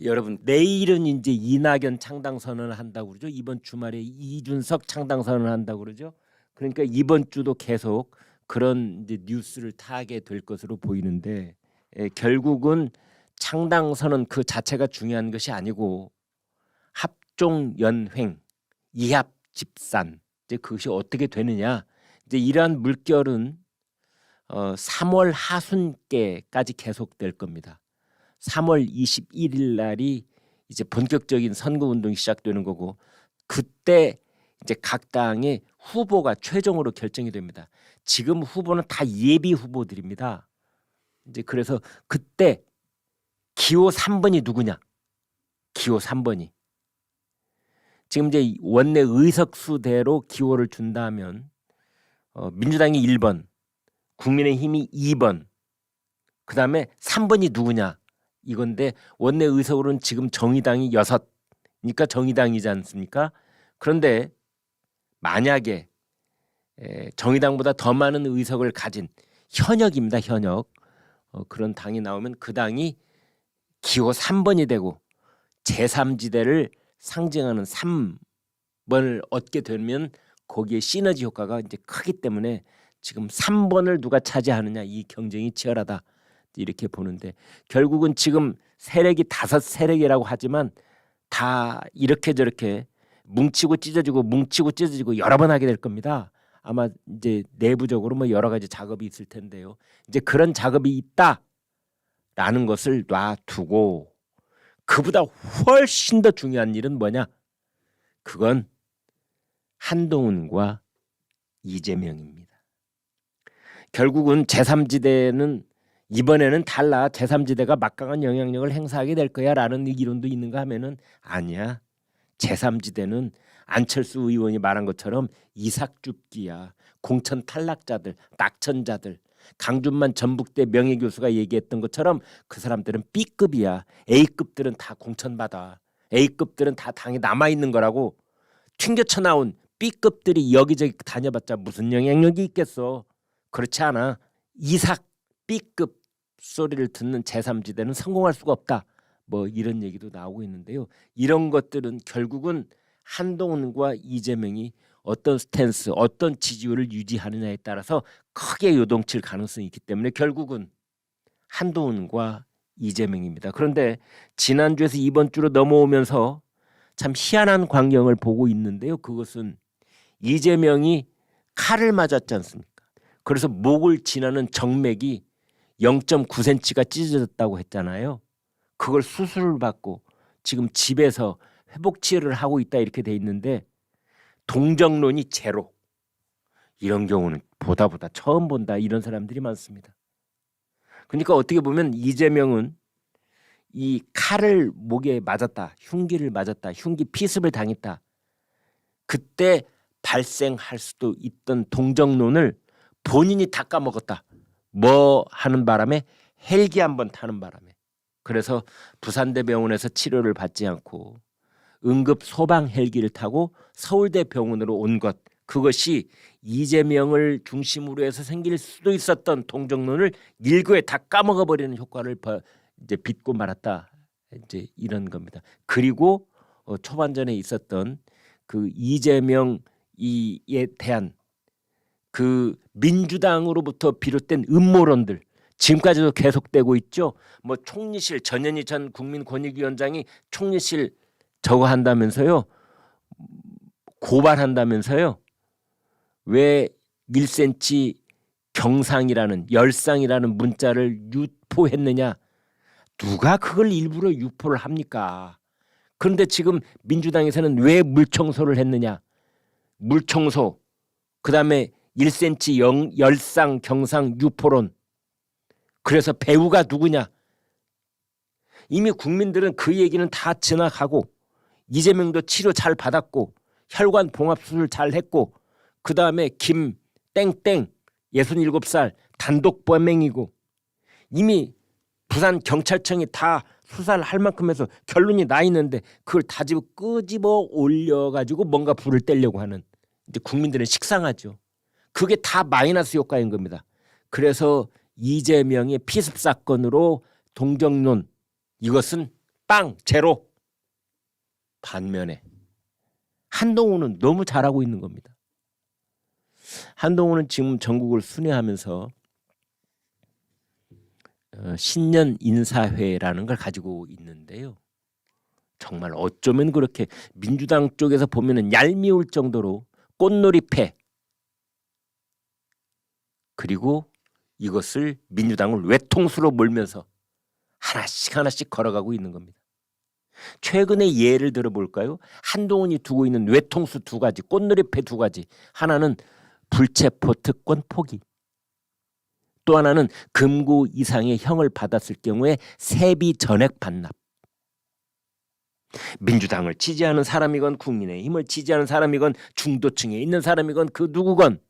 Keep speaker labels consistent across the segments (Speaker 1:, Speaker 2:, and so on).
Speaker 1: 여러분 내일은 이제 이낙연 창당 선언을 한다고 그러죠. 이번 주말에 이준석 창당 선언을 한다고 그러죠. 그러니까 이번 주도 계속 그런 이제 뉴스를 타게 될 것으로 보이는데 결국은 창당 선언 그 자체가 중요한 것이 아니고 합종 연횡, 이합 집산 이제 그것이 어떻게 되느냐. 이제 이러한 물결은 3월 하순께까지 계속될 겁니다. 3월 21일 날이 이제 본격적인 선거 운동이 시작되는 거고 그때 이제 각 당의 후보가 최종으로 결정이 됩니다. 지금 후보는 다 예비 후보들입니다. 이제 그래서 그때 기호 3번이 누구냐? 기호 3번이 지금 이제 원내 의석수대로 기호를 준다면 민주당이 1번, 국민의힘이 2번, 그 다음에 3번이 누구냐? 이건데 원내 의석으로는 지금 정의당이 6, 정의당이지 않습니까? 그런데 만약에 정의당보다 더 많은 의석을 가진 현역입니다. 현역. 그런 당이 나오면 그 당이 기호 3번이 되고 제3지대를 상징하는 3번을 얻게 되면 거기에 시너지 효과가 이제 크기 때문에 지금 3번을 누가 차지하느냐 이 경쟁이 치열하다. 이렇게 보는데 결국은 지금 세력이 5세력이라고 하지만 다 이렇게 저렇게 뭉치고 찢어지고 여러 번 하게 될 겁니다. 아마 이제 내부적으로 뭐 여러 가지 작업이 있을 텐데요. 이제 그런 작업이 있다라는 것을 놔두고 그보다 훨씬 더 중요한 일은 뭐냐? 그건 한동훈과 이재명입니다. 결국은 제3지대는 이번에는 달라. 제3지대가 막강한 영향력을 행사하게 될 거야 라는 이론도 있는가 하면은 아니야. 제3지대는 안철수 의원이 말한 것처럼 이삭줍기야. 공천 탈락자들, 낙천자들. 강준만 전북대 명예교수가 얘기했던 것처럼 그 사람들은 B급이야. A급들은 다 공천받아. A급들은 다 당에 남아있는 거라고. 튕겨쳐 나온 B급들이 여기저기 다녀봤자 무슨 영향력이 있겠어. 그렇지 않아. 이삭 B급 소리를 듣는 제3지대는 성공할 수가 없다. 뭐 이런 얘기도 나오고 있는데요. 이런 것들은 결국은 한동훈과 이재명이 어떤 스탠스, 어떤 지지율을 유지하느냐에 따라서 크게 요동칠 가능성이 있기 때문에 결국은 한동훈과 이재명입니다. 그런데 지난주에서 이번 주로 넘어오면서 참 희한한 광경을 보고 있는데요. 그것은 이재명이 칼을 맞았지 않습니까? 그래서 목을 지나는 정맥이 0.9cm가 찢어졌다고 했잖아요. 그걸 수술을 받고 지금 집에서 회복 치료를 하고 있다 이렇게 돼 있는데 동정론이 제로. 이런 경우는 보다 처음 본다 이런 사람들이 많습니다. 그러니까 어떻게 보면 이재명은 이 칼을 목에 맞았다. 흉기를 맞았다. 흉기 피습을 당했다. 그때 발생할 수도 있던 동정론을 본인이 다 까먹었다. 뭐 하는 바람에 헬기 한번 타는 바람에. 그래서 부산대병원에서 치료를 받지 않고 응급 소방 헬기를 타고 서울대 병원으로 온 것. 그것이 이재명을 중심으로 해서 생길 수도 있었던 동정론을 일거에 다 까먹어 버리는 효과를 이제 빚고 말았다. 이제 이런 겁니다. 그리고 초반전에 있었던 그 이재명에 대한 그 민주당으로부터 비롯된 음모론들 지금까지도 계속되고 있죠. 뭐 총리실 전현희 전 국민권익위원장이 총리실 저거 한다면서요. 고발한다면서요. 왜 1cm 경상이라는 열상이라는 문자를 유포했느냐. 누가 그걸 일부러 유포를 합니까? 그런데 지금 민주당에서는 왜 물청소를 했느냐. 물청소 그다음에 1cm 열상 경상 유포론. 그래서 배우가 누구냐. 이미 국민들은 그 얘기는 다 지나가고 이재명도 치료 잘 받았고 혈관 봉합 수술 잘 했고 그 다음에 김 땡땡 67살 단독 범행이고 이미 부산 경찰청이 다 수사를 할 만큼 해서 결론이 나 있는데 그걸 다 끄집어 올려가지고 뭔가 불을 떼려고 하는 이제 국민들은 식상하죠. 그게 다 마이너스 효과인 겁니다. 그래서 이재명의 피습 사건으로 동정론 이것은 빵 제로. 반면에 한동훈은 너무 잘하고 있는 겁니다. 한동훈은 지금 전국을 순회하면서 신년 인사회라는 걸 가지고 있는데요. 정말 어쩌면 그렇게 민주당 쪽에서 보면은 얄미울 정도로 꽃놀이패, 그리고 이것을 민주당을 외통수로 몰면서 하나씩 하나씩 걸어가고 있는 겁니다. 최근에 예를 들어볼까요? 한동훈이 두고 있는 외통수 두 가지, 꽃놀이패 두 가지. 하나는 불체포 특권 포기, 또 하나는 금고 이상의 형을 받았을 경우에 세비 전액 반납. 민주당을 지지하는 사람이건 국민의힘을 지지하는 사람이건 중도층에 있는 사람이건 그 누구건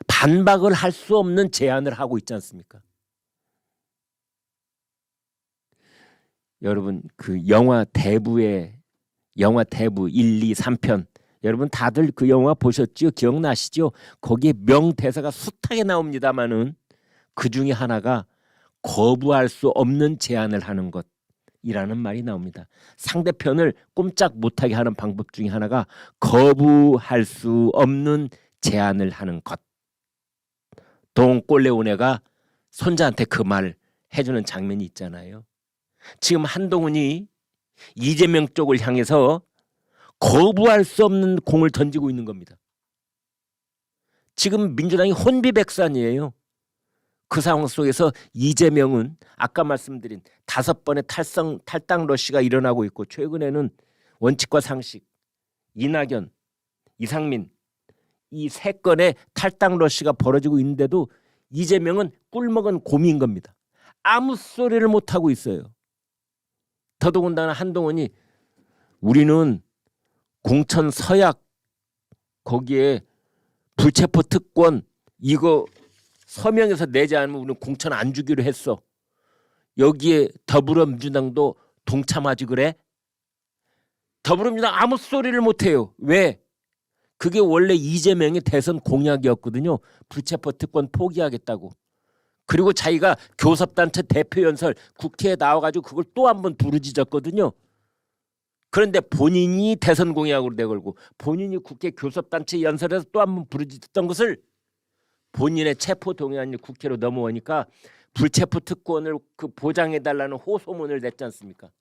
Speaker 1: 반박을 할 수 없는 제안을 하고 있지 않습니까? 여러분, 그 영화 대부 1, 2, 3편 여러분 다들 그 영화 보셨죠? 기억나시죠? 거기에 명대사가 숱하게 나옵니다마는 그 중에 하나가 거부할 수 없는 제안을 하는 것이라는 말이 나옵니다. 상대편을 꼼짝 못하게 하는 방법 중에 하나가 거부할 수 없는 제안을 하는 것. 동꼴레오네가 손자한테 그 말 해주는 장면이 있잖아요. 지금 한동훈이 이재명 쪽을 향해서 거부할 수 없는 공을 던지고 있는 겁니다. 지금 민주당이 혼비백산이에요. 그 상황 속에서 이재명은 아까 말씀드린 5번의 탈당 러시가 일어나고 있고, 최근에는 원칙과 상식, 이낙연, 이상민 이 3건의 탈당 러시가 벌어지고 있는데도 이재명은 꿀먹은 곰인 겁니다. 아무 소리를 못하고 있어요. 더더군다나 한동훈이 우리는 공천 서약 거기에 불체포 특권 이거 서명해서 내지 않으면 우리는 공천 안 주기로 했어. 여기에 더불어민주당도 동참하지 그래? 더불어민주당 아무 소리를 못해요. 왜? 그게 원래 이재명의 대선 공약이었거든요. 불체포 특권 포기하겠다고. 그리고 자기가 교섭단체 대표연설 국회에 나와가지고 그걸 또 한 번 부르짖었거든요. 그런데 본인이 대선 공약으로 내걸고 본인이 국회 교섭단체 연설에서 또 한 번 부르짖었던 것을 본인의 체포동의안이 국회로 넘어오니까 불체포 특권을 그 보장해달라는 호소문을 냈지 않습니까?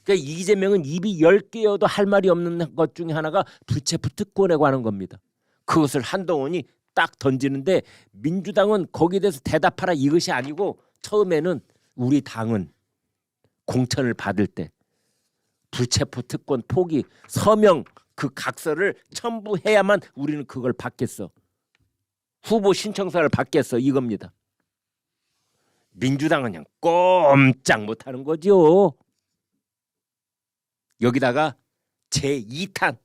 Speaker 1: 그러니까 이재명은 입이 10개여도 할 말이 없는 것 중에 하나가 불체포 특권에 관한 겁니다. 그것을 한동훈이 딱 던지는데 민주당은 거기에 대해서 대답하라 이것이 아니고, 처음에는 우리 당은 공천을 받을 때 불체포 특권 포기 서명 그 각서를 첨부해야만 우리는 그걸 받겠어. 후보 신청서를 받겠어 이겁니다. 민주당은 그냥 꼼짝 못하는 거죠. 여기다가 제2탄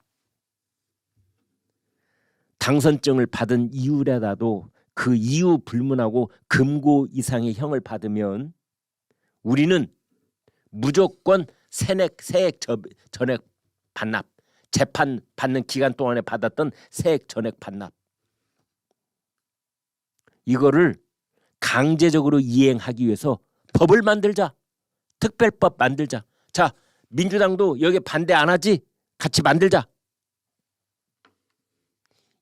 Speaker 1: 당선증을 받은 이후라도 그 이유 불문하고 금고 이상의 형을 받으면 우리는 무조건 세액 전액 반납, 재판 받는 기간 동안에 받았던 세액 전액 반납, 이거를 강제적으로 이행하기 위해서 법을 만들자. 특별법 만들자. 자, 민주당도 여기 반대 안 하지? 같이 만들자.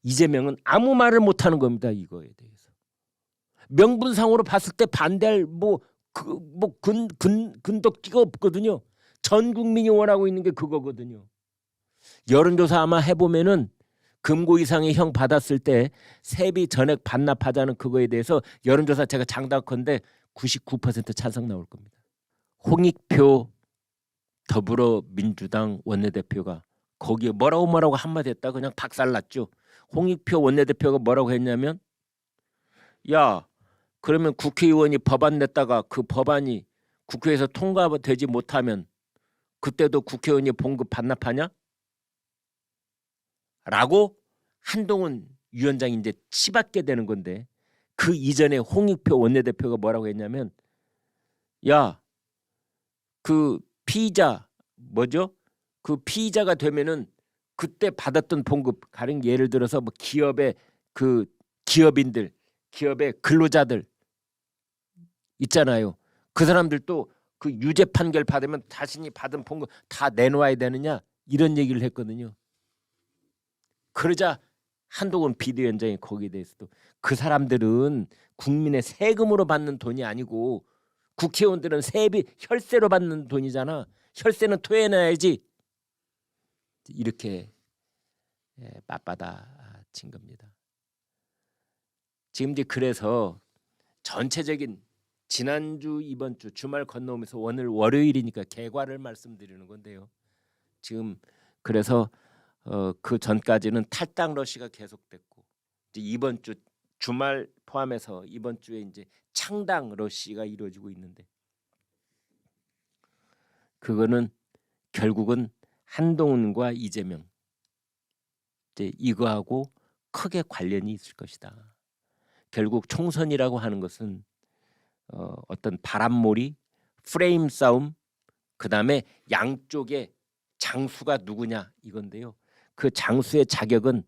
Speaker 1: 이재명은 아무 말을 못하는 겁니다. 이거에 대해서. 명분상으로 봤을 때 반대할 근덕지가 없거든요. 전 국민이 원하고 있는 게 그거거든요. 여론조사 아마 해보면은 금고 이상의 형 받았을 때 세비 전액 반납하자는 그거에 대해서 여론조사 제가 장담컨대 99% 찬성 나올 겁니다. 홍익표 더불어민주당 원내대표가 거기에 뭐라고 한마디 했다 그냥 박살났죠. 홍익표 원내대표가 뭐라고 했냐면, 야 그러면 국회의원이 법안 냈다가 그 법안이 국회에서 통과되지 못하면 그때도 국회의원이 봉급 반납하냐? 라고 한동훈 위원장이 이제 치받게 되는 건데, 그 이전에 홍익표 원내대표가 뭐라고 했냐면, 야 그 피의자 뭐죠? 그 피의자가 되면은 그때 받았던 봉급, 가령 예를 들어서 뭐 기업의 그 기업인들, 기업의 근로자들 있잖아요. 그 사람들도 그 유죄 판결 받으면 자신이 받은 봉급 다 내놓아야 되느냐 이런 얘기를 했거든요. 그러자 한동훈 비대위원장이 거기에 대해서도 그 사람들은 국민의 세금으로 받는 돈이 아니고 국회의원들은 세비 혈세로 받는 돈이잖아. 혈세는 토해내야지. 이렇게 맞받아친 겁니다. 지금 이제 그래서 전체적인 지난주 이번 주 주말 건너오면서 오늘 월요일이니까 개괄을 말씀드리는 건데요. 지금 그래서 그 전까지는 탈당 러시가 계속됐고 이제 이번 주 주말 포함해서 이번 주에 이제 창당 러시가 이루어지고 있는데 그거는 결국은 한동훈과 이재명 이제 이거하고 크게 관련이 있을 것이다. 결국 총선이라고 하는 것은 어떤 바람몰이, 프레임 싸움, 그 다음에 양쪽의 장수가 누구냐 이건데요. 그 장수의 자격은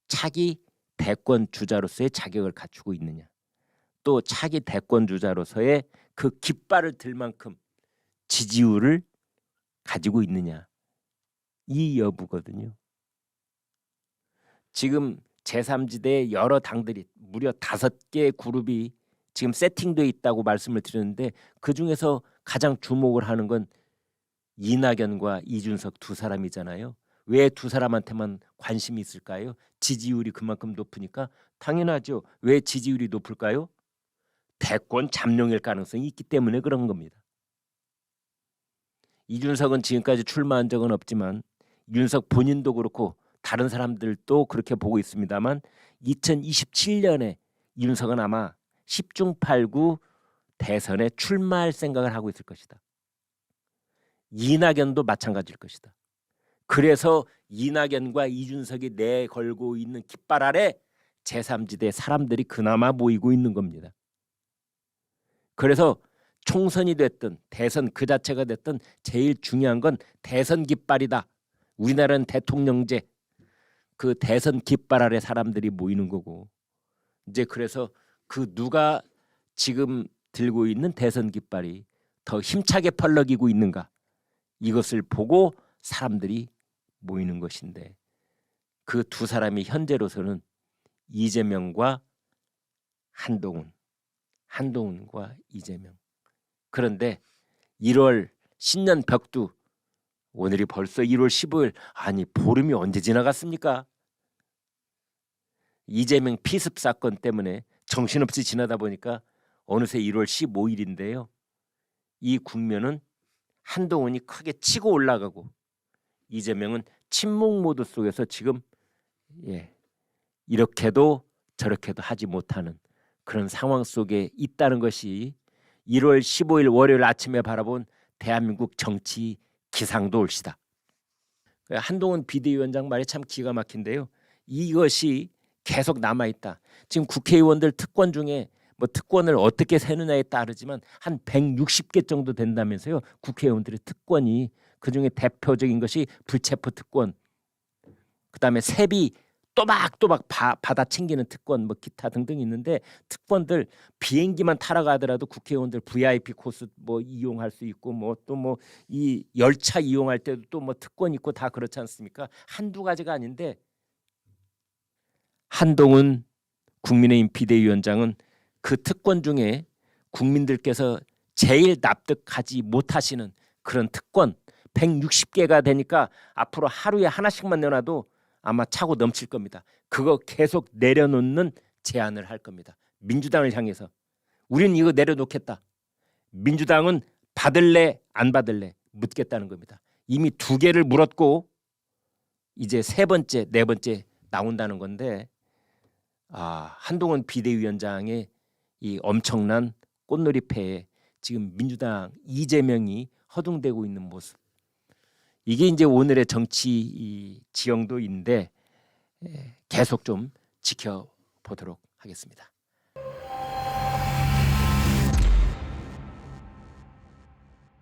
Speaker 1: 차기 대권 주자로서의 자격을 갖추고 있느냐, 또 차기 대권 주자로서의 그 깃발을 들 만큼 지지율을 가지고 있느냐 이 여부거든요. 지금 제3지대의 여러 당들이 무려 5개의 그룹이 지금 세팅돼 있다고 말씀을 드렸는데 그 중에서 가장 주목을 하는 건 이낙연과 이준석 두 사람이잖아요. 왜 두 사람한테만 관심이 있을까요? 지지율이 그만큼 높으니까. 당연하죠. 왜 지지율이 높을까요? 대권 잠룡일 가능성이 있기 때문에 그런 겁니다. 이준석은 지금까지 출마한 적은 없지만 이준석 본인도 그렇고 다른 사람들도 그렇게 보고 있습니다만 2027년에 이준석은 아마 10중 8구 대선에 출마할 생각을 하고 있을 것이다. 이낙연도 마찬가지일 것이다. 그래서 이낙연과 이준석이 내걸고 있는 깃발 아래 제3지대 사람들이 그나마 모이고 있는 겁니다. 그래서 총선이 됐든 대선 그 자체가 됐든 제일 중요한 건 대선 깃발이다. 우리나라는 대통령제, 그 대선 깃발 아래 사람들이 모이는 거고 이제 그래서 그 누가 지금 들고 있는 대선 깃발이 더 힘차게 펄럭이고 있는가 이것을 보고 사람들이 모이는 것인데 그 두 사람이 현재로서는 이재명과 한동훈과 이재명. 그런데 1월 신년 벽두 오늘이 벌써 1월 15일 아니 보름이 언제 지나갔습니까? 이재명 피습 사건 때문에 정신없이 지나다 보니까 어느새 1월 15일인데요. 이 국면은 한동훈이 크게 치고 올라가고 이재명은 침묵 모드 속에서 지금 이렇게도 저렇게도 하지 못하는 그런 상황 속에 있다는 것이 1월 15일 월요일 아침에 바라본 대한민국 정치 기상도 올시다. 한동훈 비대위원장 말이 참 기가 막힌데요. 이것이 계속 남아있다. 지금 국회의원들 특권 중에 뭐 특권을 어떻게 세느냐에 따르지만 한 160개 정도 된다면서요. 국회의원들의 특권이 그중에 대표적인 것이 불체포 특권, 그다음에 세비 또박또박 받아 챙기는 특권, 뭐 기타 등등 있는데 특권들 비행기만 타러 가더라도 국회의원들 VIP 코스 뭐 이용할 수 있고 뭐 또 뭐 이 열차 이용할 때도 또 뭐 특권 있고 다 그렇지 않습니까? 한두 가지가 아닌데 한동훈 국민의힘 비대위원장은 그 특권 중에 국민들께서 제일 납득하지 못하시는 그런 특권 160개가 되니까 앞으로 하루에 하나씩만 내놔도 아마 차고 넘칠 겁니다. 그거 계속 내려놓는 제안을 할 겁니다. 민주당을 향해서 우리는 이거 내려놓겠다. 민주당은 받을래 안 받을래 묻겠다는 겁니다. 이미 2개를 물었고 이제 3번째, 4번째 나온다는 건데 한동훈 비대위원장의 이 엄청난 꽃놀이패에 지금 민주당 이재명이 허둥대고 있는 모습. 이게 이제 오늘의 정치 지형도인데 계속 좀 지켜보도록 하겠습니다.